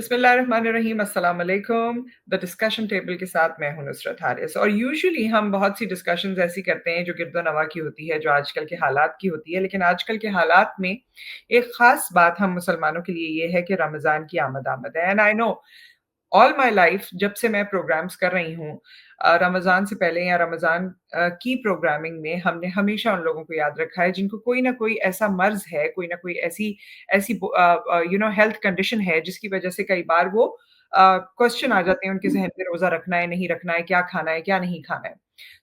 बिस्मिल्लाहिर्रहमानिर्रहीम, अस्सलाम वालेकुम। द डिस्कशन टेबल के साथ मैं हूं नुसरत हारिस और यूजुअली हम बहुत सी डिस्कशंस ऐसी करते हैं जो गिरदो-नवा की होती है, जो आजकल के हालात की होती है। लेकिन आजकल के हालात में एक ख़ास बात हम मुसलमानों के लिए ये है कि रमज़ान की आमद है and I know all my life जब से मैं प्रोग्राम्स कर रही हूँ रमज़ान से पहले या रमज़ान की प्रोग्रामिंग में हमने हमेशा उन लोगों को याद रखा है जिनको कोई ना कोई ऐसा मर्ज़ है, कोई ना कोई ऐसी ऐसी हेल्थ कंडीशन है जिसकी वज़ह से कई बार वो क्वेश्चन आ जाते हैं उनके ज़हन में रोज़ा रखना है, नहीं रखना है, क्या खाना है, क्या नहीं खाना है।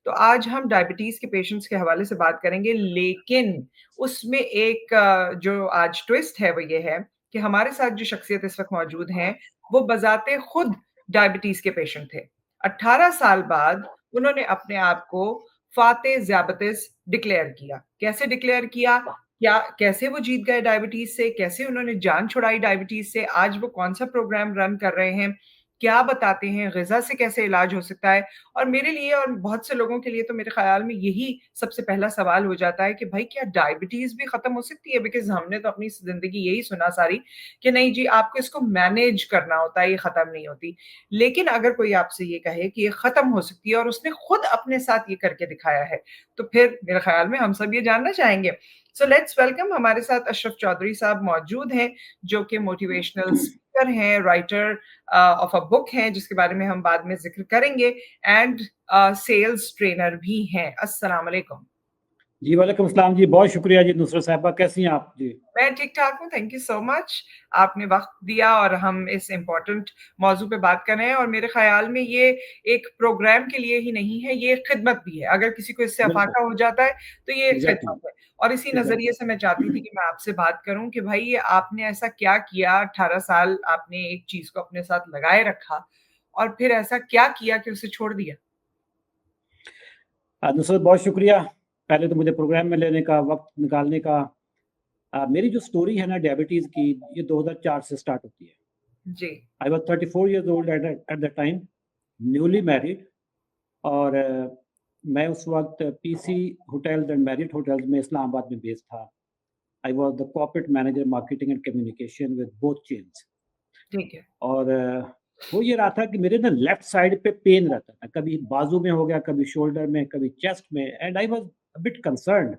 तो आज हम डायबिटीज़ के पेशेंट्स के हवाले से बात करेंगे लेकिन उसमें एक जो आज ट्विस्ट है वो ये है कि हमारे साथ जो शख्सियत इस वक़्त मौजूद हैं वो बज़ाते खुद डायबिटीज़ के पेशेंट थे। 18 साल बाद उन्होंने अपने आप को फ़ाते ज़ियाबतीस डिक्लेयर किया। कैसे डिक्लेयर किया? क्या कैसे वो जीत गए डायबिटीज़ से? कैसे उन्होंने जान छुड़ाई डायबिटीज़ से? आज वो कौन-सा प्रोग्राम रन कर रहे हैं? क्या बताते हैं? ग़िज़ा से कैसे इलाज हो सकता है? और मेरे लिए और बहुत से लोगों के लिए तो मेरे ख़्याल में यही सबसे पहला सवाल हो जाता है कि भाई क्या डायबिटीज़ भी ख़त्म हो सकती है? बिकॉज़ हमने तो अपनी ज़िंदगी यही सुना सारी कि नहीं जी आपको इसको मैनेज करना होता है, ये ख़त्म नहीं होती। लेकिन अगर कोई आपसे ये कहे कि ये ख़त्म हो सकती है और उसने खुद अपने साथ ये करके दिखाया है, तो फिर मेरे ख़्याल में हम सब ये जानना चाहेंगे। सो लेट्स वेलकम हमारे साथ अशरफ चौधरी साहब मौजूद हैं, जो कि मोटिवेशनल स्पीकर हैं, राइटर ऑफ अ बुक हैं, जिसके बारे में हम बाद में ज़िक्र करेंगे एंड सेल्स ट्रेनर भी हैं। अस्सलाम वालेकुम। जी, वालेकुम सलाम जी, बहुत शुक्रिया जी नुसरत साहिबा, कैसी हैं आप जी? मैं ठीक-ठाक हूँ, थैंक यू सो मच। आपने वक़्त दिया और हम इस इम्पोर्टेंट मौज़ू पे बात कर रहे हैं और मेरे ख़्याल में ये एक प्रोग्राम के लिए ही नहीं है, ये एक ख़िदमत भी है। अगर किसी को इससे बिल्कुल, अफ़ाक़ा हो जाता है, तो ये एक एग्ज़ैक्टली, ख़िदमत है। और इसी नज़रिए एग्ज़ैक्टली। से मैं चाहती थी कि मैं आपसे बात करूँ कि भई ये आपने ऐसा क्या किया 18 साल आपने एक चीज़ को अपने साथ लगाए रखा और फिर ऐसा क्या किया कि उसे छोड़ दिया? नुसरत बहुत शुक्रिया, पहले तो मुझे प्रोग्राम में लेने का, वक़्त निकालने का। मेरी जो स्टोरी है ना डायबिटीज़ की, ये 2004 से स्टार्ट होती है। जी, I was 34 years old at the time, newly married और मैं उस वक़्त PC hotels and Marriott hotels में इस्लामाबाद में बेस्ड था। I was the corporate manager marketing and communication with both chains. ठीक है। और हो ये रहा था कि मेरे ना लेफ्ट साइड पे पेन रहता था, कभी बाजू में हो गया, कभी शोल्डर में, कभी चेस्ट में and I was a bit concerned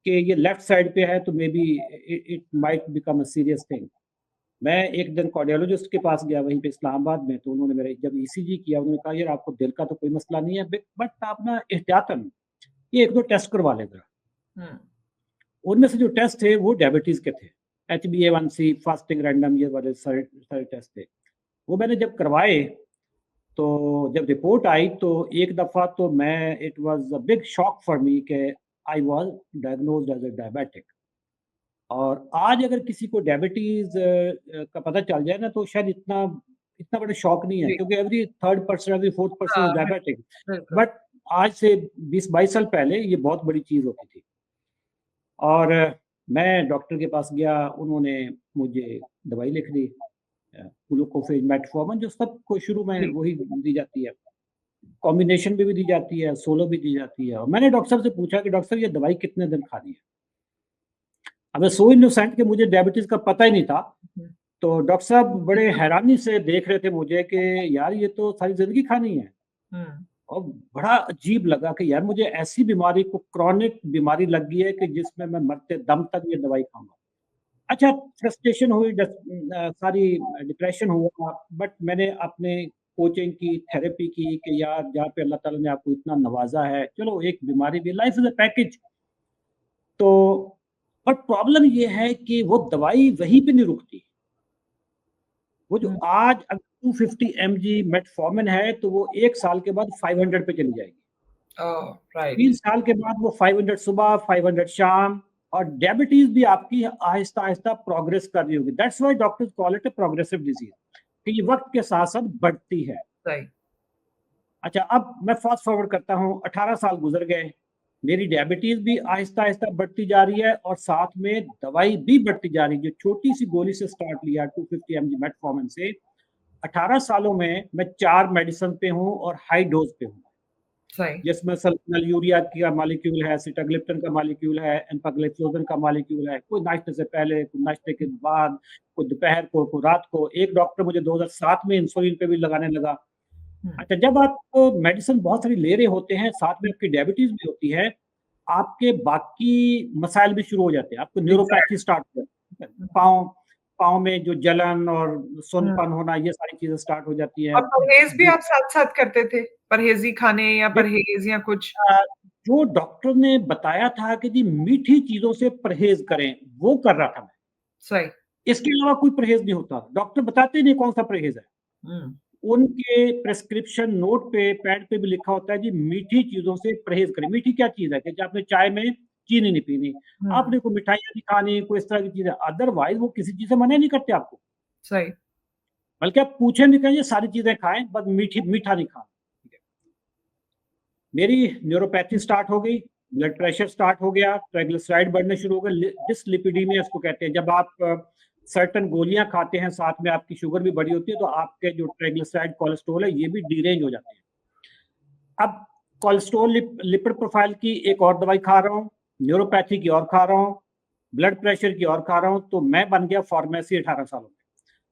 कि ये लेफ्ट साइड पे है तो may be it might become a serious thing. मैं एक दिन कार्डियोलॉजिस्ट के पास गया वहीं पे इस्लामाबाद में, तो उन्होंने मेरा जब ईसीजी किया, उन्होंने कहा यार आपको दिल का तो कोई मसला नहीं है बट आप ना एहतियातन ये 1-2 टेस्ट करवा लें ज़रा। हुँ, उनमें से जो टेस्ट थे वो डायबिटीज़ के थे। HbA1c, फास्टिंग रैंडम ये वाले सारे सारे टेस्ट थे। वो मैंने जब करवाए तो जब रिपोर्ट आई तो एक दफ़ा तो मैं it was a big shock for me कि I was diagnosed as a diabetic. और आज अगर किसी को डायबिटीज़ का पता चल जाए ना तो शायद इतना इतना बड़ा शॉक नहीं है जी। क्योंकि every third person, every fourth person हाँ, इज़ डायबिटिक। बिल्कुल। बट आज से 20-22 साल पहले ये बहुत बड़ी चीज़ होती थी। और मैं डॉक्टर के पास गया, उन्होंने मुझे दवाई लिख दी, ग्लूकोफेज, मेटफॉर्मिन जो सबको शुरू में जी, वही दी जाती है। कॉम्बिनेशन में भी दी जाती है, सोलो भी दी जाती है। और मैंने डॉक्टर साहब से पूछा कि डॉक्टर साहब ये दवाई कितने दिन खानी है? अब मैं सो इनोसेंट कि मुझे डायबिटीज़ का पता ही नहीं था। हुँ, तो डॉक्टर साहब बड़े हैरानी से देख रहे थे मुझे कि यार ये तो सारी ज़िंदगी खानी है। हुँ, और बड़ा अजीब लगा कि यार मुझे ऐसी बीमारी को क्रॉनिक बीमारी लग गई है कि जिसमें मैं मरते दम तक ये दवाई खाऊँगा। अच्छा, फ्रस्ट्रेशन हुई, सारी डिप्रेशन हुआ, बट मैंने अपने कोचिंग की, थेरेपी की कि यार जहाँ पे अल्लाह ताला ने आपको इतना नवाज़ा है, चलो एक बीमारी भी, लाइफ इज़ अ पैकेज। तो और प्रॉब्लम ये है कि वो दवाई वहीं पे नहीं रुकती। वो जो हुँ। आज अगर 250 एमजी मेटफॉर्मिन है, तो वो 1 साल के बाद 500 पे चली जाएगी। ओह! 3 राइट। साल के बाद वो 500 सुबह, 500 शाम। और डायबिटीज़ भी आपकी आहिस्ता-आहिस्ता प्रोग्रेस कर रही होगी। That's why doctors call it a progressive disease कि ये वक़्त के साथ-साथ बढ़ती है। सही। अच्छा, अब मैं फ़ास्ट फॉरवर्ड करता हूँ, 18 साल गुज़र गए, मेरी डायबिटीज़ भी आहिस्ता-आहिस्ता बढ़ती जा रही है और साथ में दवाई भी बढ़ती जा रही है। जो छोटी-सी गोली से स्टार्ट लिया 250 एमजी मेटफॉर्मिन से, 18 सालों में मैं 4 मेडिसिन पे हूँ और हाई डोज़ पे हूँ। सही। जिसमें सल्फोनीलयूरिया का मॉलिक्यूल है, सिटाग्लिप्टन का मॉलिक्यूल है, एम्पाग्लिफ्लोजन का मॉलिक्यूल है। कोई नाश्ते से पहले, कोई नाश्ते के बाद, कोई दोपहर को, कोई रात को। एक डॉक्टर मुझे 2007 में इंसुलिन पे भी लगाने लगा। अच्छा, जब आप मेडिसिन बहुत सारी ले रहे होते हैं, साथ में आपकी डायबिटीज भी होती है, आपके बाकी मसाइल भी शुरू हो जाते हैं। आपको न्यूरोपैथी स्टार्ट हो जाती है, पाँव पाँव में जो जलन और सुन्नपन होना, ये सारी चीजें स्टार्ट हो जाती हैं। और परहेज भी आप साथ-साथ करते थे? परहेजी खाने या परहेज या कुछ? जो डॉक्टर ने बताया था कि जी मीठी चीजों से परहेज करें, वो कर रहा था मैं। सही। इसके अलावा कोई परहेज नहीं होता। डॉक्टर बताते नहीं कौन सा परहेज है। उनके प्रिस्क्रिप्शन नोट पे, पैड पे भी लिखा होता है जी मीठी चीजों से परहेज करें। मीठी क्या चीज है कि आपने चाय में चीनी नहीं पीनी, आपने कोई मिठाइयाँ नहीं खानी, कोई इस तरह की चीजें। अदरवाइज वो किसी चीज से मना नहीं करते आपको। सही। बल्कि आप पूछे नहीं, कहें सारी चीजें खाएं, बस मीठा नहीं खाना। मेरी न्यूरोपैथी स्टार्ट हो गई, ब्लड प्रेशर स्टार्ट हो गया, ट्राइग्लिसराइड बढ़ने शुरू हो गए, डिसलिपिडीमिया इसको कहते हैं। जब आप सर्टन गोलियां खाते हैं, साथ में आपकी शुगर भी बढ़ी होती है, तो आपके जो ट्राइग्लिसराइड कोलेस्ट्रॉल है, ये भी डीरेंज हो जाते हैं। अब कोलेस्ट्रॉल लिपिड प्रोफाइल की एक और दवाई खा रहा हूँ, न्यूरोपैथी की और खा रहा हूँ, ब्लड प्रेशर की और खा रहा हूँ, तो मैं बन गया फार्मेसी 18 सालों में।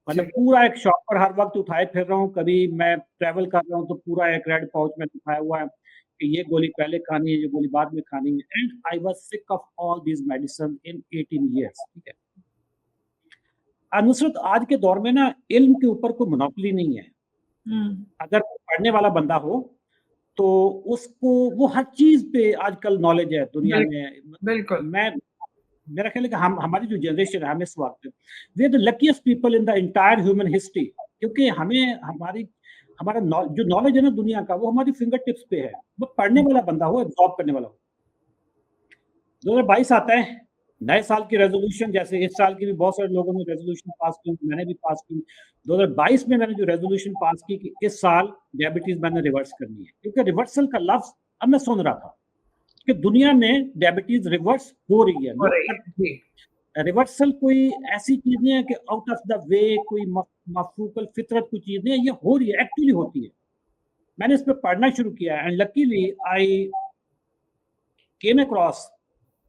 मतलब पूरा एक शॉप पर हर वक्त उठाए फिर रहा हूँ। कभी मैं ट्रैवल कर रहा हूँ तो पूरा एक रेड पाउच में उठाया हुआ है कि ये गोली पहले खानी है, ये गोली बाद में खानी है। And I was sick of all these medicine in 18 years. ठीक है। नुसरत, आज के दौर में ना इल्म के ऊपर कोई मोनोपोली नहीं है। अगर पढ़ने वाला बंदा हो तो उसको वो हर चीज पे आजकल नॉलेज है दुनिया में। बिल्कुल। मेरा ख्याल है कि हमारी जो जनरेशन है, हम इस वक्त we are the luckiest people in the entire human history, क्योंकि हमें हमारा जो नॉलेज है ना दुनिया का, वो हमारी फिंगर टिप्स पे है। वो पढ़ने वाला बंदा हो, एब्जॉर्ब करने वाला हो। 2022 आता है, नए साल की रेजोल्यूशन, जैसे इस साल की भी बहुत सारे लोगों ने रेजोल्यूशन पास की, मैंने भी पास की। 2022 में मैंने जो रेजोल्यूशन पास की कि इस साल डायबिटीज मैंने रिवर्स करनी है, क्योंकि रिवर्सल का लफ्ज अब मैं सुन रहा था कि दुनिया में डायबिटीज रिवर्स हो रही है। रिवर्सल कोई ऐसी चीज नहीं है कि आउट ऑफ द वे, कोई मफरूकल फितरत कोई चीज नहीं है, ये हो रही है, एक्चुअली होती है। मैंने इस पर पढ़ना शुरू किया and luckily I came across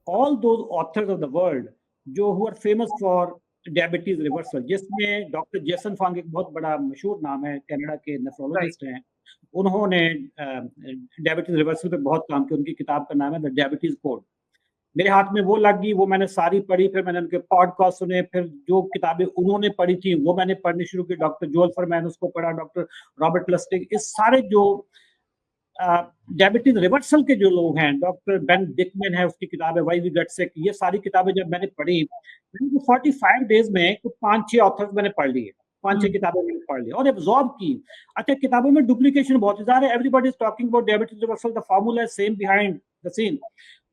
all those authors of the world जो who are famous for diabetes reversal, जिसमें डॉक्टर जेसन फंग एक बहुत बड़ा मशहूर नाम है, कनाडा के नेफ्रोलॉजिस्ट हैं। उन्होंने डायबिटीज रिवर्सल पे बहुत काम किया। उनकी किताब का नाम है द डायबिटीज कोड। मेरे हाथ में वो लग गई, वो मैंने सारी पढ़ी। फिर मैंने उनके पॉडकास्ट सुने, फिर जो किताबें उन्होंने पढ़ी थी वो मैंने पढ़नी शुरू की। डॉक्टर जोल फरमैन उसको पढ़ा, डॉक्टर रॉबर्ट लस्टिग, इस सारे जो डायबिटीज रिवर्सल के जो लोग हैं, डॉक्टर बेन डिकमैन है, उसकी किताब है व्हाई वी गेट सिक। ये सारी किताबें जब मैंने पढ़ी, 45 डेज में कुछ 5-6 ऑथर्स मैंने पढ़ लिए, 5-6 किताबें मैंने पढ़ ली और एब्जॉर्ब की। अच्छा, किताबों में डुप्लीकेशन बहुत ज़्यादा है। Everybody is talking about diabetes reversal, the formula is same behind the scene.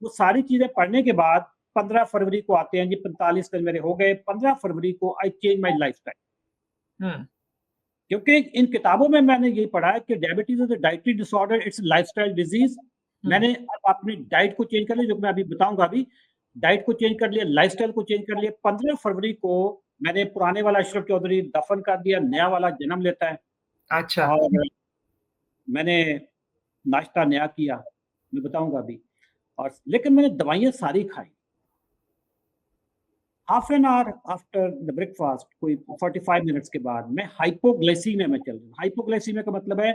वो सारी चीजें पढ़ने के बाद 15 फरवरी को आते हैं जी, 45 दिन मेरे हो गए। 15 फरवरी को I change my life style, क्योंकि इन किताबों में मैंने ये पढ़ा है कि diabetes is a dietary disorder, it's lifestyle disease. मैंने अब अपनी डाइट को चेंज कर लिया, जो मैं अभी बताऊंगा। अभी डाइट को चेंज कर लिया, लाइफस्टाइल को चेंज कर लिया। 15 फरवरी को मैंने पुराने वाला अशरफ चौधरी दफन कर दिया, नया वाला जन्म लेता है। अच्छा। और मैंने नाश्ता नया किया, मैं बताऊंगा अभी। और लेकिन मैंने दवाइयां सारी खाई। Half an hour after the breakfast, कोई 45 मिनट्स के बाद मैं हाइपोग्लाइसीमिया में चल रहा हूँ। हाइपोग्लाइसीमिया का मतलब है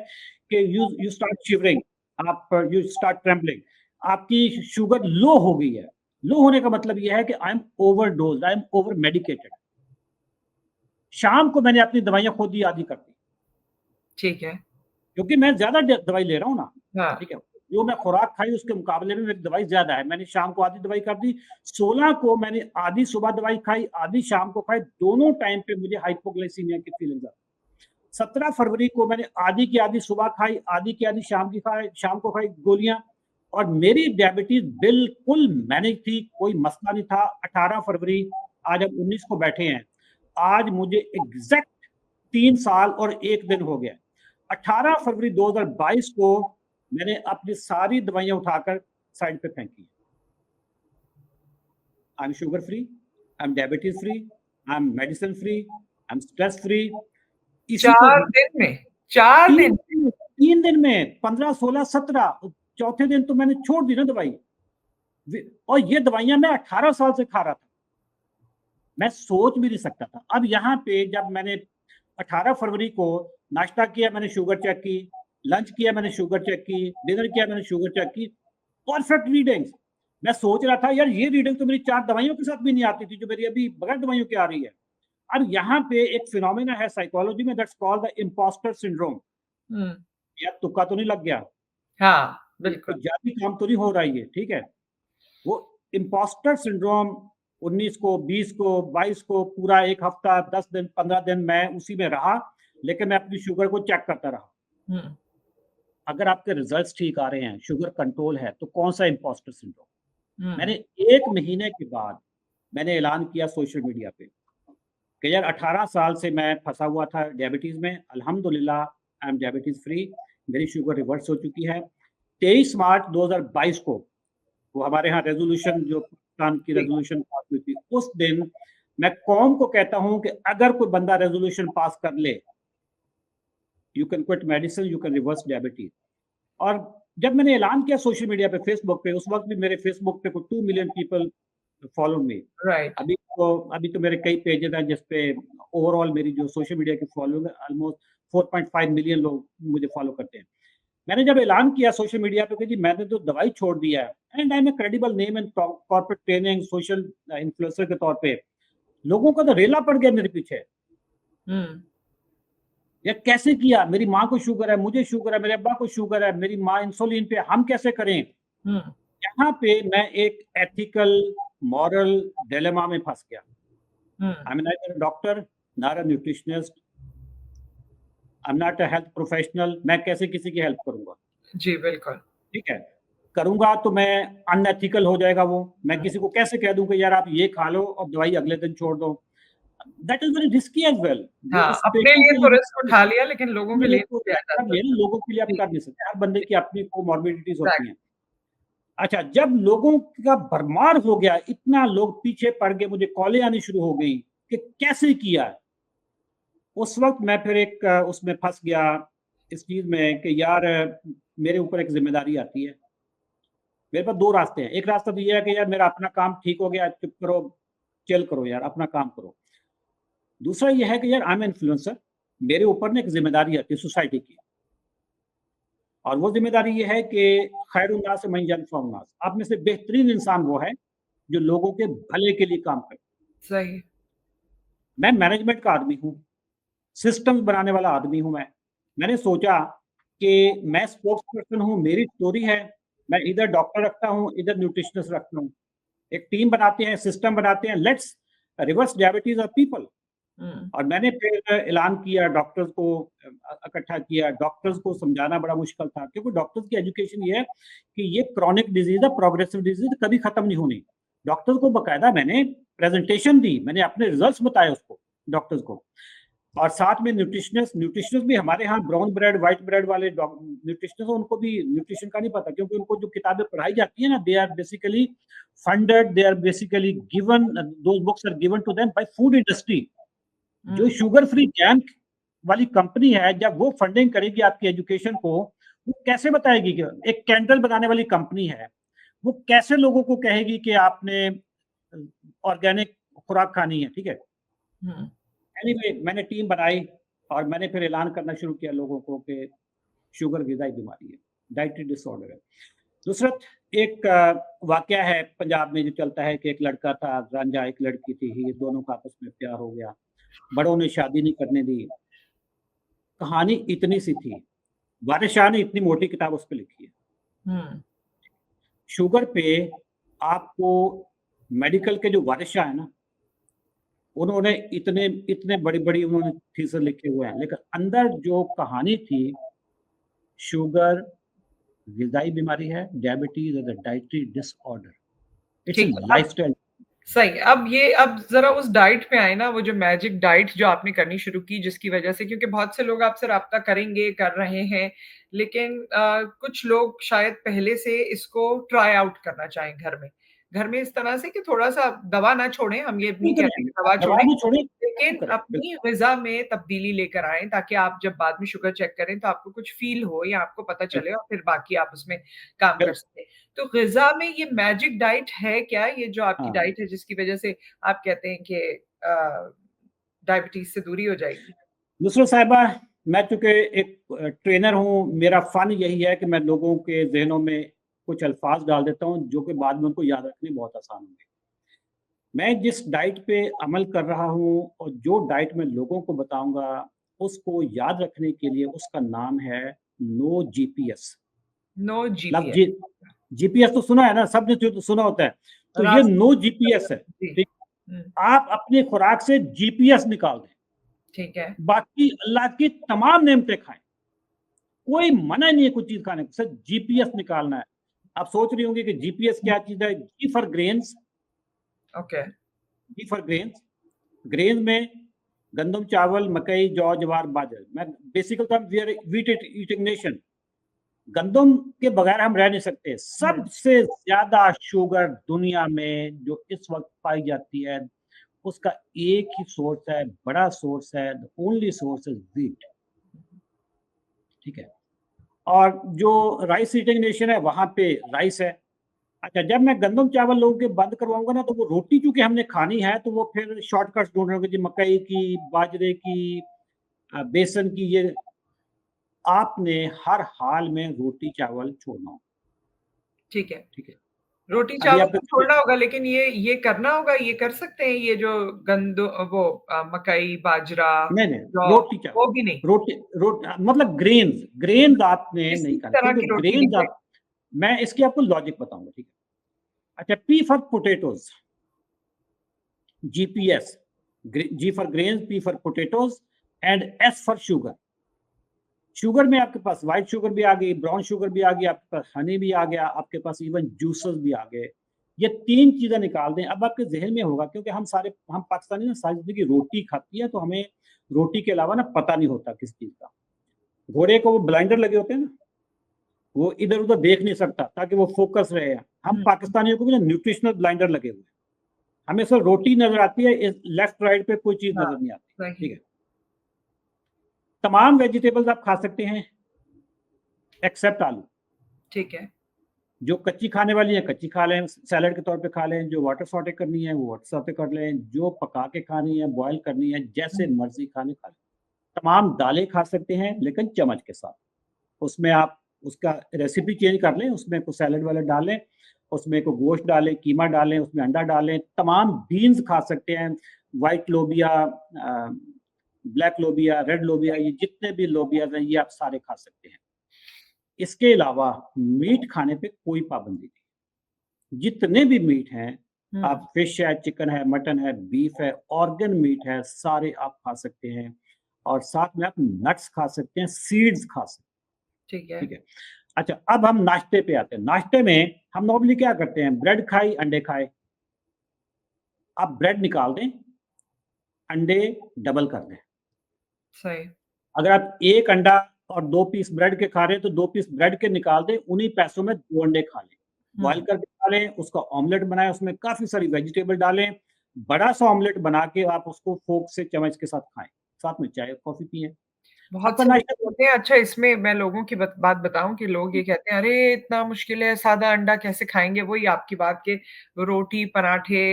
कि यू स्टार्ट शिवरिंग, आप यू स्टार्ट ट्रेम्बलिंग, आपकी शुगर लो हो गई है। लो होने का मतलब यह है कि I am overdose, I am over medicated. शाम को मैंने अपनी दवाइयां खुद ही आधी कर दी। ठीक है। क्योंकि मैं ज्यादा दवाई ले रहा हूँ ना। हाँ। ठीक है, जो मैं खुराक खाई उसके मुकाबले में मेरी दवाई ज्यादा है। मैंने शाम को आधी दवाई कर दी। 16 को मैंने आधी सुबह दवाई खाई, आधी शाम को खाई। दोनों टाइम पे मुझे हाइपोग्लाइसीमिया की फीलिंग आई। 17 फरवरी को मैंने आधी की आधी सुबह खाई, आधी की आधी शाम को खाई गोलियां, और मेरी डायबिटीज बिल्कुल मैनेज थी, कोई मसला नहीं था। 18 फरवरी, आज हम 19 को बैठे हैं, आज मुझे एग्जैक्ट 3 साल और 1 दिन हो गया। 18 फरवरी 2022 को मैंने अपनी सारी दवाइयां उठाकर साइड पे फेंकी। I am sugar free, I am diabetes free, I am medicine free, I am stress free. 4 दिन में? 4 दिन? 3 दिन में 15, 16, 17, चौथे दिन तो मैंने छोड़ दी ना दवाई। और ये दवाइयाँ मैं 18 साल से खा रहा था। मैं सोच भी नहीं सकता था। अब यहाँ पे जब मैंने 18 फरवरी को नाश्ता किया, मैंने शुगर चेक की, लंच किया, मैंने शुगर चेक की, डिनर किया, मैंने शुगर चेक की, परफेक्ट रीडिंग्स। मैं सोच रहा था यार ये रीडिंग तो मेरी 4 दवाइयों के साथ भी नहीं आती थी, जो मेरी अभी बगैर दवाइयों की आ रही है। अब यहाँ पे एक फिनोमेना है साइकोलॉजी में, that's called the imposter syndrome. यार तुक्का तो नहीं लग गया? हाँ, ये बिल्कुल। कोई जादुई काम तो नहीं हो रहा है ये, ठीक है? वो इम्पोस्टर सिंड्रोम 19 को, 20 को, 22 को पूरा 1 हफ्ता, 10 दिन, 15 दिन मैं उसी में रहा, लेकिन मैं अपनी शुगर को चेक करता रहा। हुँ, अगर आपके रिजल्ट्स ठीक आ रहे हैं, शुगर कंट्रोल है, तो कौन-सा इम्पोस्टर सिंड्रोम? हुँ, मैंने 1 महीने के बाद मैंने ऐलान किया सोशल मीडिया पे कि यार 18 साल से मैं फँसा हुआ था डायबिटीज़ में, अल्हम्दुलिल्लाह आई एम डायबिटीज़ फ्री, मेरी शुगर रिवर्स हो चुकी है। 23 मार्च 2022 को वो हमारे यहाँ रेज़ोल्यूशन जो पाकिस्तान की जी, रेज़ोल्यूशन पास हुई थी, उस दिन मैं कौम को कहता हूँ कि अगर कोई बंदा रेज़ोल्यूशन पास कर ले, you can quit medicine, you can reverse diabetes. और जब मैंने ऐलान किया सोशल मीडिया पे, फेसबुक पे, उस वक़्त भी मेरे फेसबुक पे कुछ 2 million people follow me. Right. अभी तो मेरे कई पेजेज़ हैं जिस पे ओवरऑल मेरी जो सोशल मीडिया की फॉलोइंग है ऑलमोस्ट 4.5 मिलियन लोग मुझे फॉलो करते हैं। मैंने जब ऐलान किया सोशल मीडिया पे कि जी मैंने तो दवाई छोड़ दिया है and I am a credible name in corporate training, social influencer के तौर पे, लोगों का तो रेला पड़ गया मेरे पीछे। हुँ, यार कैसे किया? मेरी माँ को शुगर है, मुझे शुगर है, मेरे अब्बा को शुगर है, मेरी माँ इंसुलिन पे, हम कैसे करें? हुँ, यहाँ पे मैं एक एथिकल, मॉरल डिलेमा में फँस गया। हुँ, I am neither a doctor, not a nutritionist, I am not a health professional, मैं कैसे किसी की हेल्प करूँगा? जी, बिल्कुल। ठीक है? करूँगा तो मैं अनएथिकल हो जाएगा वो। मैं हुँ, किसी को कैसे कह दूँ कि यार आप ये खा लो और दवाई अगले दिन छोड़ दो। That is very risky as well. वो हाँ, उस अपने पेशेंट लिए के लिए तो भी रिस्क उठा लिया लेकिन लोगों के अपने लिए लिए नहीं तो लिया जा कर लिया ना, सकता। लोगों के लिए आप जी, कर नहीं सकते। हर बंदे की अपनी कोमॉर्बिडिटीज़ होती एग्ज़ैक्ट हैं। अच्छा, जब लोगों का भरमार हो गया, इतना लोग पीछे पड़ गए, मुझे कॉलें आनी शुरू हो गई कि कैसे किया? उस वक़्त मैं फिर एक उसमें फँस गया इस चीज़ में कि यार मेरे ऊपर एक ज़िम्मेदारी आती है। मेरे पास 2 रास्ते हैं। एक रास्ता तो ये है कि यार मेरा अपना काम ठीक हो गया, चुप करो, चिल करो यार, अपना काम करो। दूसरा ये है कि यार आई एम इन्फ्लुएंसर, मेरे ऊपर ना एक ज़िम्मेदारी आती है सोसाइटी की। और वो ज़िम्मेदारी ये है कि खैरुन्नास मन यनफ़उन नास। आप में से बेहतरीन इंसान वो है, जो लोगों के भले के लिए काम करे। सही। मैं मैनेजमेंट का आदमी हूँ, सिस्टम्स बनाने वाला आदमी हूँ मैं। मैंने सोचा कि मैं स्पोक्स पर्सन हूँ, मेरी स्टोरी है, मैं इधर डॉक्टर रखता हूँ, इधर न्यूट्रिशनिस्ट रखता हूँ। एक टीम बनाते हैं, सिस्टम बनाते हैं, let's reverse diabetes of people. हुँ, और मैंने फिर ऐलान किया, डॉक्टर्स को इकट्ठा किया। डॉक्टर्स को समझाना बड़ा मुश्किल था क्योंकि डॉक्टर्स की एजुकेशन ये है कि ये क्रॉनिक डिज़ीज़ है, प्रोग्रेसिव डिज़ीज़ कभी खत्म नहीं होनी। डॉक्टर्स को बाकायदा मैंने प्रेज़ेंटेशन दी, मैंने अपने रिज़ल्ट्स बताए उसको, डॉक्टर्स को। और साथ में न्यूट्रिशनिस्ट भी हमारे यहाँ ब्राउन ब्रेड, व्हाइट ब्रेड वाले न्यूट्रिशनिस्ट उनको भी न्यूट्रिशन का नहीं पता क्योंकि उनको जो किताबें पढ़ाई जाती है ना, they are basically funded, they are basically given, those books are given to them by food industry. जो हुँ, शुगर फ्री जैम वाली कंपनी है, जब वो फंडिंग करेगी आपकी एजुकेशन को, वो कैसे बताएगी कि एक कैंडल बनाने वाली कंपनी है, वो कैसे लोगों को कहेगी कि आपने ऑर्गेनिक खुराक खानी है, ठीक है? हुँ, एनीवे मैंने टीम बनाई और मैंने फिर ऐलान करना शुरू किया लोगों को कि शुगर ग़िज़ाई बीमारी है, डाइटरी डिसऑर्डर है। नुसरत, एक वाक़या है पंजाब में जो चलता है कि एक लड़का था, रांझा, एक लड़की थी, ये दोनों का आपस में प्यार हो गया। बड़ों ने शादी नहीं करने दी। कहानी इतनी सी थी। वारिस शाह ने इतनी मोटी किताब उस पे लिखी है। हुँ, शुगर पे आपको मेडिकल के जो वारिस शाह है ना, उन्होंने इतने इतने बड़ी-बड़ी उन्होंने थीसिस लिखे हुए हैं, लेकिन अंदर जो कहानी थी, शुगर ग़िज़ाई बीमारी है, diabetes is a dietary disorder. It's a ठीक है। अब लाइफ़स्टाइल। सही, अब ज़रा उस डाइट पे आएँ ना, वो जो मैजिक डाइट जो आपने करनी शुरू की जिसकी वज़ह से क्योंकि बहुत से लोग आपसे राब्ता करेंगे, कर रहे हैं, लेकिन कुछ लोग शायद पहले से इसको ट्राई आउट करना चाहें घर में। घर में इस तरह से कि थोड़ा-सा दवा ना छोड़ें, हम ये नहीं बिल्कुल कहते नहीं, कि दवा दवा छोड़ें, नहीं छोड़ी, लेकिन करेक्ट, अपनी बिल्कुल। ग़िज़ा में तब्दीली लेकर आएँ ताकि आप जब बाद में शुगर चेक करें तो आपको कुछ फ़ील हो या आपको पता चले और फिर बाकी आप उसमें काम कर बिल्कुल, सकें। तो ग़िज़ा में ये मैजिक डाइट है क्या? ये जो आपकी हाँ। डाइट है जिसकी वज़ह से आप कहते हैं कि डायबिटीज़ से दूरी हो जाएगी? नुसरत साहिबा, मैं चूँकि एक ट्रेनर हूँ, मेरा फ़न यही है कि मैं लोगों के ज़हनों में कुछ अल्फ़ाज़ डाल देता हूँ, जो कि बाद में उनको याद रखने बहुत आसान होंगे। मैं जिस डाइट पे अमल कर रहा हूँ और जो डाइट मैं लोगों को बताऊँगा, उसको याद रखने के लिए उसका नाम है नो जीपीएस। नो लफ़ जीपीएस। जी जीपीएस तो सुना है ना, सबने तो सुना होता है। तो ये नो जीपीएस है, जी। ठीक? हुँ, आप अपनी खुराक से जीपीएस निकाल दें, ठीक है। बाकी अल्लाह की तमाम नेमतें खाएँ। कोई मना नहीं है कुछ चीज़ खाने को, सिर्फ जीपीएस निकालना है। आप सोच रही होंगी कि जीपीएस हुँ, क्या चीज़ है? G for grains, okay. G for grains, grain में गंदम, चावल, मकई, जौ, जवार, बाजरा। मैं basically term we are wheat eating nation. गंदम के बगैर हम रह नहीं सकते। हुँ, सबसे ज़्यादा शुगर दुनिया में जो इस वक़्त पाई जाती है, उसका एक ही सोर्स है, बड़ा सोर्स है, the only source is wheat, ठीक है? और जो राइस ईटिंग नेशन है, वहाँ पे राइस है। अच्छा, जब मैं गंदम चावल लोगों के बंद करवाऊँगा ना, तो वो रोटी चूँकि हमने खानी है, तो वो फिर शॉर्टकट्स ढूँढ रहे होंगे जी, मकई की, बाजरे की, बेसन की। ये आपने हर हाल में रोटी चावल छोड़ना होगा, ठीक है। ठीक है? रोटी अभी चावल आपके तो छोड़ना होगा लेकिन ये करना होगा, ये कर सकते हैं ये जो मकई, बाजरा, नहीं, नहीं, जौ, रोटी चावल, वो भी नहीं? मतलब ग्रेन्स, ग्रेन्स आपने किसी नहीं खाने, तरह क्योंकि की रोटी नहीं ग्रेन्स खाएँ? आप मैं इसकी आपको लॉजिक बताऊँगा, ठीक है? अच्छा, P for potatoes, GPS, G for grains, P for potatoes and S for sugar. Sugar में आपके पास व्हाइट शुगर भी आ गई, ब्राउन शुगर भी आ गई, आपके पास हनी भी आ गया, आपके पास इवन जूसेस भी आ गए। ये 3 चीज़ें निकाल दें, अब आपके ज़हन में होगा, क्योंकि हम पाकिस्तानी ना सारी ज़िंदगी रोटी खाती है, तो हमें रोटी के अलावा ना पता नहीं होता किस चीज़ का। घोड़े को वो ब्लाइंडर लगे होते हैं ना, वो इधर-उधर देख नहीं सकता ताकि वो फ़ोकस रहे। हम हुँ, पाकिस्तानियों को भी ना न्यूट्रिशनल ब्लाइंडर लगे हुए हैं। हमें सिर्फ रोटी नज़र आती है, इस लेफ्ट राइट पे कोई चीज़ हाँ, नज़र नहीं आती, सही, ठीक है? तमाम वेजिटेबल्स आप खा सकते हैं एक्सेप्ट आलू। ठीक है। जो कच्ची खाने वाली है कच्ची खा लें, सैलेड के तौर पे खा लें, जो वाटर सौटे करनी है वो वाटर सौटे कर लें, जो पका के खानी है, बॉयल करनी है, जैसे हुँ, मर्ज़ी खाने खा लें। तमाम दालें खा सकते हैं लेकिन चम्मच के साथ। उसमें आप उसका रेसिपी चेंज कर लें, उसमें कुछ सैलेड वैलेड डालें, उसमें को गोश्त डालें, कीमा डालें, उसमें अंडा डालें, तमाम बीन्स खा सकते हैं, व्हाइट लोबिया, ब्लैक लोबिया, रेड लोबिया, ये जितने भी लोबियाज़ हैं, ये आप सारे खा सकते हैं। इसके अलावा मीट खाने पे कोई पाबंदी नहीं। जितने भी मीट हैं, हुँ, आप फिश है, चिकन है, मटन है, बीफ है, ऑर्गन मीट है, सारे आप खा सकते हैं और साथ में आप नट्स खा सकते हैं, सीड्स खा सकते ठीक है। हैं, ठीक है? अच्छा, अब हम नाश्ते पे आते हैं। नाश्ते में हम नॉर्मली क्या करते हैं? ब्रेड खाई, अंडे खाए। आप ब्रेड निकाल दें, अंडे डबल कर दें। सही। अगर आप 1 अंडा और 2 पीस ब्रेड के खा रहे हैं, तो 2 पीस ब्रेड के निकाल दें, उन्हीं पैसों में 2 अंडे खा लें। बॉयल हुँ, करके खा लें, उसका ऑमलेट बनाएँ, उसमें काफ़ी सारी वेजिटेबल डालें, बड़ा-सा ऑमलेट बना के आप उसको फ़ोर्क से चम्मच के साथ खाएँ, साथ में चाय और कॉफ़ी पिएँ। बहुत आपका से लोग नाश्ता बोलते हैं अच्छा इसमें मैं लोगों की बात बताऊँ कि लोग ये कहते हैं, "अरे! इतना मुश्किल है, सादा अंडा कैसे खाएँगे?" वही आपकी बात के रोटी, पराठे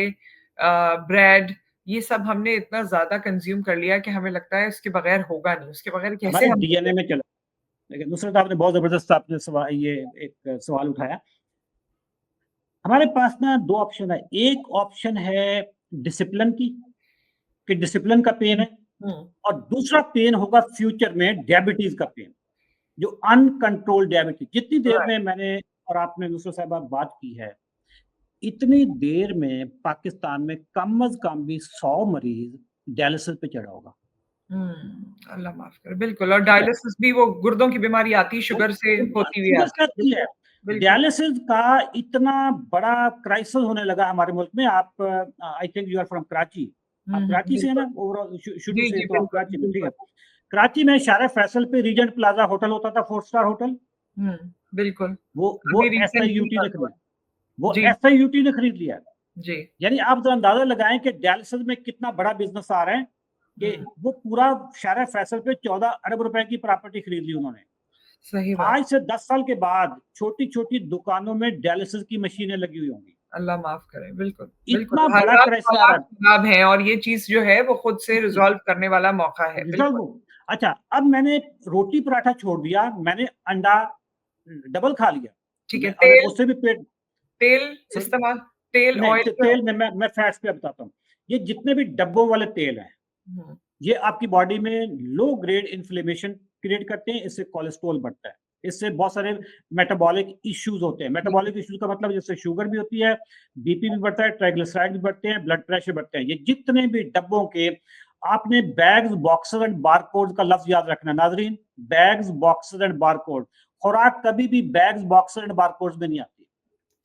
ब्रेड ये सब हमने इतना ज़्यादा कंज़्यूम कर लिया कि हमें लगता है इसके बगैर होगा नहीं, उसके बगैर कैसे हमारे हम डीएनए में चला। देखिए, नुसरत आपने बहुत ज़बरदस्त आपने ये एक सवाल उठाया। हमारे पास ना 2 ऑप्शन है। एक ऑप्शन है डिसिप्लिन की, कि डिसिप्लिन का पेन है, हुँ, और दूसरा पेन होगा फ्यूचर में डायबिटीज़ का पेन। जो अनकंट्रोल्ड डायबिटीज़, जितनी देर राइट, में मैंने और आपने नुसरत साहिबा बात की है, इतनी देर में पाकिस्तान में कम अज़ कम भी 100 मरीज़ डायलिसिस पे चढ़ा होगा। अल्लाह माफ़ करे, बिल्कुल और ठीक है? डायलिसिस भी वो गुर्दों की बीमारी आती है, वो शुगर से होती हुई शुगर से आती है। आती है। बिल्कुल, डायलिसिस का इतना बड़ा क्राइसिस होने लगा हमारे मुल्क में। आप I think you are from Karachi. आप कराची से हैं बिल्कुल। ना? ओवरऑल शुरू जी, से जी, तो आप बिल्कुल, कराची में, ठीक है। बिल्कुल। कराची में शारा फैसल पे रीजेंट प्लाज़ा होटल होता था, 4 स्टार होटल। हुँ, बिल्कुल। वो अभी रिसेंटली एसआईयूटी ने बंद हुआ। खरीदा। वो जी, SIUT ने खरीद लिया है। जी। यानी आप जरा अंदाजा लगाएं कि डायलिसिस में कितना बड़ा बिजनेस आ रहा है, कि हुँ, वो पूरा शहर फैसल पे 14 अरब रुपए की प्रॉपर्टी खरीद ली उन्होंने। सही बात। आज से 10 साल के बाद छोटी छोटी दुकानों में डायलिसिस की मशीनें लगी हुई होंगी। अल्लाह माफ़ करे, बिल्कुल, बिल्कुल। इतना बड़ा हालात क्राइसिस आ हालात रहा है। खराब हैं और ये चीज़ जो है वो खुद से जी, रिज़ॉल्व करने वाला मौका है, रिजल्ट बिल्कुल। वो। अच्छा, अब मैंने रोटी पराठा छोड़ दिया, मैंने अंडा डबल खा लिया। ठीक है, मैं अगर उससे भी पेट तेल सर, इस्तेमाल तेल, नहीं ऑयल जो है तेल में मैं फैट्स पे बताता हूँ। ये जितने भी डब्बों वाले तेल हैं, हुँ, ये आपकी बॉडी में लो ग्रेड इन्फ्लेमेशन क्रिएट करते हैं, इससे कोलेस्ट्रॉल बढ़ता है, इससे बहुत सारे मेटाबॉलिक इश्यूज होते हैं। ठीक मेटाबॉलिक इश्यूज का मतलब जैसे शुगर भी होती है, बीपी भी बढ़ता है, ट्राइग्लिसराइड भी बढ़ते हैं, ब्लड प्रेशर बढ़ते हैं। ये जितने भी डब्बों के आपने बैग्स बॉक्सेस एंड बारकोड का लफ्ज याद रखना नाजरीन, बैग्स बॉक्सेस एंड बारकोड। खुराक कभी भी बैग्स बॉक्सेस एंड बारकोड में नहीं आती।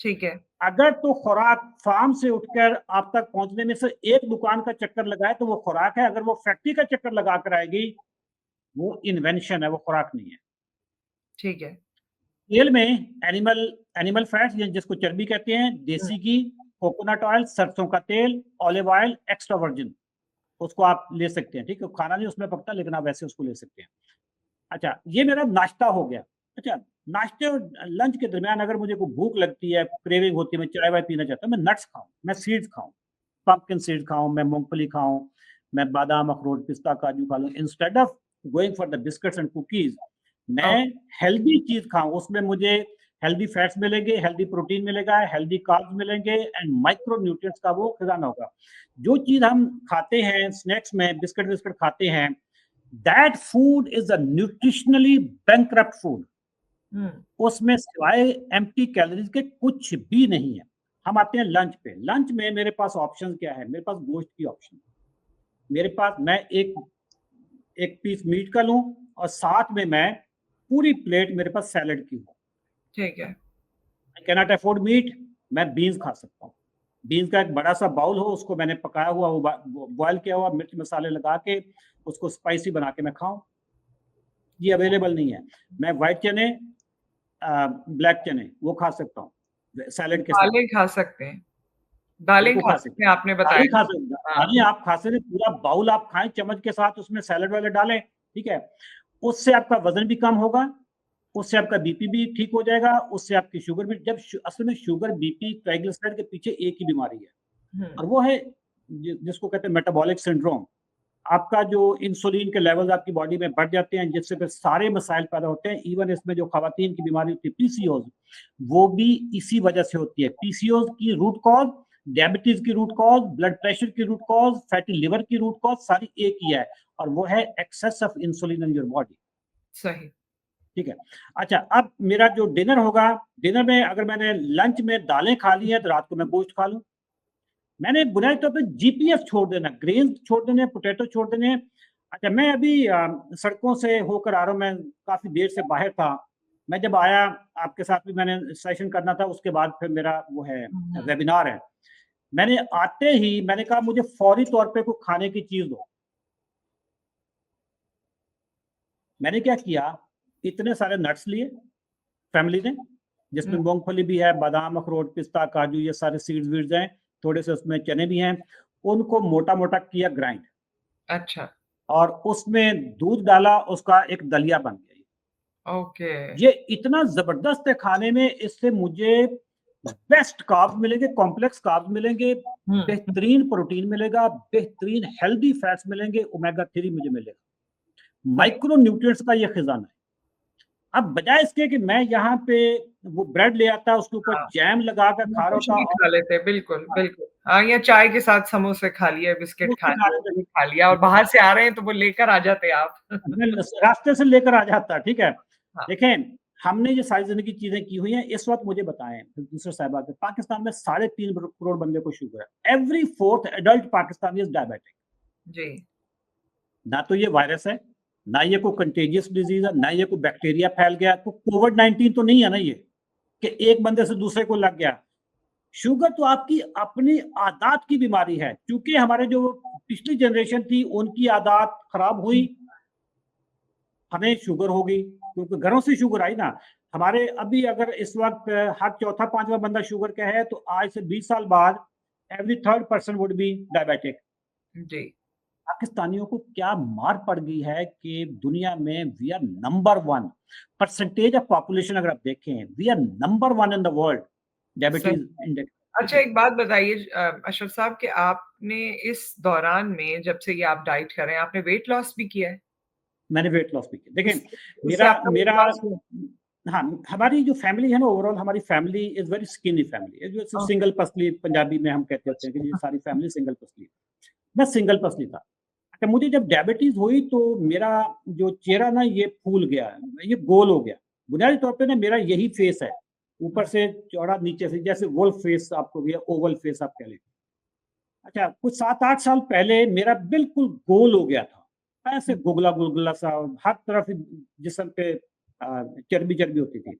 ठीक है, अगर तो खुराक फार्म से उठकर आप तक पहुंचने में से एक दुकान का चक्कर लगाए तो वो खुराक है, अगर वो फैक्ट्री का चक्कर लगा कर आएगी वो इन्वेंशन है, वो खुराक नहीं है। ठीक है। तेल में एनिमल एनिमल फैट्स जिसको चर्बी कहते हैं, हुँ, देसी घी, कोकोनट ऑयल, सरसों का तेल, ऑलिव ऑयल, एक्स्ट्रा वर्जिन, उसको आप ले सकते हैं। ठीक है, खाना नहीं उसमें पकता, लेकिन आप वैसे उसको ले सकते हैं। अच्छा, ये मेरा नाश्ता हो गया। अच्छा, नाश्ते और लंच के दरमियान अगर मुझे कोई भूख लगती है, क्रेविंग होती है, मैं चाय वाय पीना चाहता हूँ, मैं नट्स खाऊं, मैं सीड्स खाऊं, पंपकिन सीड खाऊं, मैं मूंगफली खाऊं, मैं बादाम, अखरोट, पिस्ता, काजू खा लूं, instead of going for the biscuits and cookies. मैं ओह! हेल्दी चीज खाऊं, उसमें मुझे हेल्दी फैट्स मिलेंगे, हेल्दी प्रोटीन मिलेगा, हेल्दी कार्ब्स मिलेंगे एंड माइक्रो न्यूट्रिएंट्स का वो खजाना होगा। जो चीज हम खाते हैं स्नैक्स में, बिस्किट बिस्किट खाते हैं, that food is a nutritionally bankrupt food. हुँ, उसमें सिवाय एम्प्टी कैलोरीज के कुछ भी नहीं है। हम आते हैं लंच पे। लंच में मेरे पास ऑप्शन क्या है? मेरे पास गोश्त की ऑप्शन, मेरे पास मैं एक एक पीस मीट का लूं और साथ में मैं पूरी प्लेट मेरे पास सैलेड की हो। ठीक है। I can not afford meat, मैं बीन्स खा सकता हूँ। बीन्स का एक बड़ा सा बाउल हो, उसको मैंने पकाया हुआ, बॉयल किया हुआ, मिर्च मसाले लगा के उसको स्पाइसी बना के मैं खाऊं। ये अवेलेबल नहीं है। मैं व्हाइट चने, ब्लैक चने वो खा सकता हूँ सैलेड के साथ। दालें खा सकते हैं, दालें बिल्कुल खा खा सकते सकते हैं हैं। आपने दालें बताया। खा सकते हैं, हाँ, दालें आप खा सकते हैं, पूरा बाउल आप खाएँ चम्मच के साथ, उसमें सैलेड वैलेड डालें, ठीक है? उससे आपका वज़न भी कम होगा, उससे आपका बीपी भी ठीक हो जाएगा, उससे आपकी शुगर भी, जब असल में शुगर, बीपी, ट्राइग्लिसराइड के पीछे एक ही बीमारी है हुँ, और वो है जिसको कहते हैं मेटाबॉलिक सिंड्रोम। आपका जो इंसुलिन के लेवल्स आपकी बॉडी में बढ़ जाते हैं, जिससे फिर सारे मसाइल पैदा होते हैं। इवन इसमें जो खवातीन की बीमारी होती है पीसीओज, वो भी इसी वजह से होती है। पीसीओज की रूट कॉज, डायबिटीज की रूट कॉज, ब्लड प्रेशर की रूट कॉज, फैटी लिवर की रूट कॉज सारी एक ही है, और वो है excess of insulin in your body. सही। ठीक है। अच्छा, अब मेरा जो डिनर होगा, डिनर में अगर मैंने लंच में दालें खा ली हैं तो रात को मैं गोश्त खा लूं। मैंने बुनियादी तौर पे जीपीएफ छोड़ देना, ग्रेन छोड़ देने, पोटैटो छोड़ देने। अच्छा, मैं अभी सड़कों से होकर आ रहा हूँ, मैं काफ़ी देर से बाहर था। मैं जब आया, आपके साथ भी मैंने सेशन करना था, उसके बाद फिर मेरा वो है हुँ, हुँ, वेबिनार है। मैंने आते ही मैंने कहा मुझे फौरी तौर पे कोई खाने की चीज़ दो। मैंने क्या किया, इतने सारे नट्स लिए फैमिली ने, हुँ, जिसमें मूँगफली भी है, बादाम, अखरोट, पिस्ता, काजू, ये सारे सीड्स-वीड्स हैं, थोड़े से उसमें चने भी हैं। उनको मोटा-मोटा किया ग्राइंड अच्छा, और उसमें दूध डाला, उसका एक दलिया बन गया। ओके। ये इतना ज़बरदस्त है खाने में, इससे मुझे बेस्ट कार्ब्स मिलेंगे, कॉम्प्लेक्स कार्ब्स मिलेंगे, हुँ, हुँ, बेहतरीन प्रोटीन मिलेगा, बेहतरीन हेल्दी फैट्स मिलेंगे, ओमेगा 3 मुझे मिलेगा। सही। माइक्रो न्यूट्रिएंट्स का ये खजाना है। अब बजाय इसके कि मैं यहाँ पे वो ब्रेड ले आता, उसके ऊपर हाँ, जैम लगा कर या खा रहा कुछ होता भी और खा लेते हैं, बिल्कुल, बिल्कुल। हाँ, या चाय के साथ समोसे खा लिए, बिस्किट खा उसके लिए, खाने दूध खा लिया और में बाहर से आ रहे हैं तो वो लेकर आ जाते आप। मैं रास्ते से लेकर आ जाता, ठीक है। हाँ, देखें, हमने ये सारी जिंदगी चीजें की हुई हैं। इस वक्त मुझे बताएं दूसरे साहब, पाकिस्तान में 3.5 करोड़ बंदे को शुगर है। Every fourth adult Pakistani is diabetic. जी। ना तो ये वायरस है, ना ये कोई कंटेजियस डिजीज है, ना ये कोई बैक्टीरिया फैल गया, तो कोविड-19 तो नहीं है ना ये, कि एक बंदे से दूसरे को लग गया। शुगर तो आपकी अपनी आदत की बीमारी है। क्योंकि हमारे जो पिछली जनरेशन थी उनकी आदत खराब हुई, हुँ, हमें शुगर हो गई, क्योंकि घरों से शुगर आई ना। हमारे अभी अगर इस वक़्त हर चौथा, पाँचवाँ बंदा शुगर का है, तो आज से 20 साल बाद every third person would be diabetic. जी। पाकिस्तानियों को क्या मार पड़ गई है कि दुनिया में we are number 1 percentage of population अगर आप देखें, we are number 1 in the world diabetes सही। इंडेक्स, ठीक अच्छा, है? एक बात बताइए अशरफ साहब कि आपने इस दौरान में जब से ये आप डाइट कर रहे हैं, आपने वेट लॉस भी किया है? मैंने वेट लॉस भी किया। देखिए, उससे उससे मेरा आपका वेट मेरा लॉस हुआ? हाँ, हमारी जो फैमिली है ना, ओवरऑल हमारी family is very skinny family. ये जो ओके, सिंगल पसली पंजाबी में हम कहते होते हैं कि ये अच्छा। सारी फैमिली सिंगल पसली है। मैं सिंगल पसली था। अच्छा, मुझे जब डायबिटीज़ हुई तो मेरा जो चेहरा ना ये फूल गया, ये गोल हो गया। बुनियादी तौर पे ना मेरा यही फेस है, ऊपर हुँ, से चौड़ा, नीचे से जैसे वुल्फ फेस आपको या ओवल फेस आप कह लें। अच्छा, कुछ 7-8 साल पहले मेरा बिल्कुल गोल हो गया था। ऐसे हुँ, गुगला-गुगला सा, हर तरफ जिस्म पे चर्बी-चर्बी होती थी।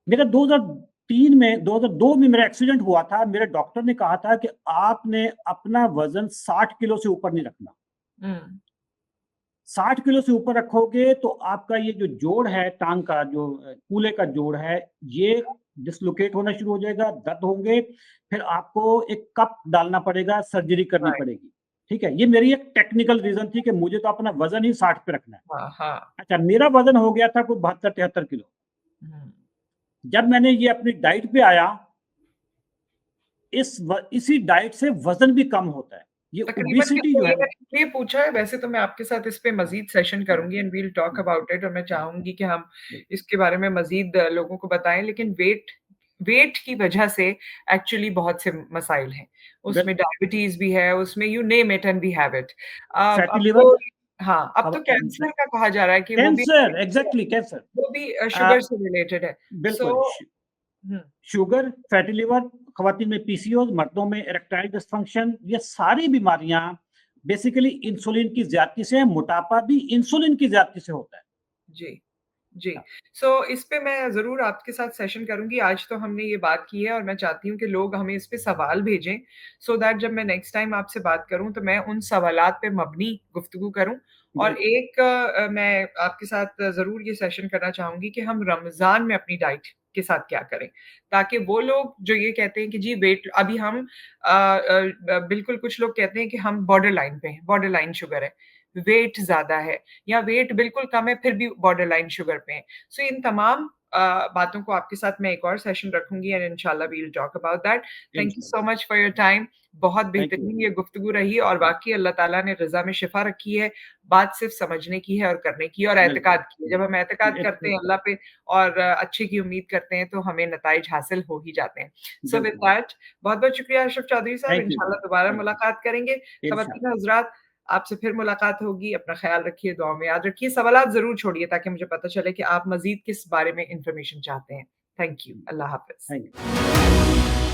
मेरा 2003 में 2002 में मेरा एक्सीडेंट हुआ था। मेरे डॉक्टर ने कहा था कि आपने अपना वज़न 60 किलो से ऊपर नहीं रखना। हुँ, 60 किलो से ऊपर रखोगे तो आपका ये जो जोड़ है, टाँग का जो कूल्हे का जोड़ है, ये डिस्लोकेट होना शुरू हो जाएगा, दर्द होंगे, फिर आपको एक कप डालना पड़ेगा, सर्जरी करनी राइट। पड़ेगी। ठीक है? ये मेरी एक टेक्निकल रीज़न थी कि मुझे तो अपना वज़न ही 60 पे रखना है। हाँ, हाँ। अच्छा, मेरा वज़न हो गया था कोई 72-73 किलो। हुँ। जब मैंने ये अपनी डाइट पे आया, इसी डाइट से वज़न भी कम होता है। ये तकरीबन ओबेसिटी कितना जो ये है ना, मैंने इसलिए पूछा है, वैसे तो मैं आपके साथ इस पे मज़ीद सेशन करूँगी and we will talk um, about it और मैं चाहूँगी कि हम बिल्कुल, इसके बारे में मज़ीद लोगों को बताएँ, लेकिन वेट वेट की वजह से एक्चुअली बहुत से मसाइल हैं। उसमें बिल्कुल। डायबिटीज़ भी है, उसमें you name it and we have it. Fatty अब लिवर, तो हाँ, अब अब तो कैंसर का कहा जा रहा है कि कैंसर, एग्ज़ैक्टली कैंसर। वो भी अ, शुगर से रिलेटेड है। सो बिल्कुल हुँ, शुगर, फैटी लिवर, ख़वातीन में पीसीओएस, मर्दों में इरेक्टाइल डिस्फंक्शन, ये सारी बीमारियाँ बेसिकली इंसुलिन की ज़्यादती से, मोटापा भी इंसुलिन की ज़्यादती से होता है। जी। जी। हाँ, सो इस पे मैं ज़रूर आपके साथ सेशन करूँगी। आज तो हमने ये बात की है और मैं चाहती हूँ कि लोग हमें इस पे सवाल भेजें, सो दैट जब मैं नेक्स्ट टाइम आपसे बात करूँ, तो मैं उन सवालात पे मबनी गुफ्तगू करूँ। और बिल्कुल, एक मैं आपके साथ ज़रूर ये सेशन करना चाहूँगी कि हम रमज़ान में अपनी डाइट के साथ क्या करें? ताकि वो लोग जो ये कहते हैं कि जी वेट अभी हम बिल्कुल कुछ लोग कहते हैं कि हम बॉर्डर लाइन पे हैं, बॉर्डर लाइन शुगर है, वेट ज़्यादा है या वेट बिल्कुल कम है फिर भी बॉर्डर लाइन शुगर पे हैं। सो इन तमाम बातों को आपके साथ मैं एक और सेशन रखूँगी एंड इंशाल्लाह we will talk about that. Thank you so इंशाल्लाह। Much for your time. बहुत थैंक यू। बेहतरीन ये गुफ्तगू रही और थैंक वाक़ई अल्लाह ताला ने रिज़ा में शिफ़ा रखी है। बात सिर्फ़ समझने की है और करने की और बिल्कुल, एतकाद की है। जब हम एतकाद करते हैं बिल्कुल, अल्लाह पे और अच्छे की उम्मीद करते हैं तो हमें नताइज हासिल हो ही जाते हैं। सो विद बिल्कुल। दैट बहुत-बहुत शुक्रिया अशरफ चौधरी साहब। थैंक यू जी, इंशाल्लाह दोबारा थैंक यू। मुलाकात करेंगे। ख़वातीन इंशाल्लाह, हज़रात आपसे फिर मुलाकात होगी। अपना ख़्याल रखिए, दुआओं में याद रखिए। सवालात ज़रूर छोड़िए ताकि मुझे पता चले कि आप मज़ीद किस बारे में इन्फॉर्मेशन चाहते हैं। Thank you. अल्लाह हाफ़िज़। Thank you.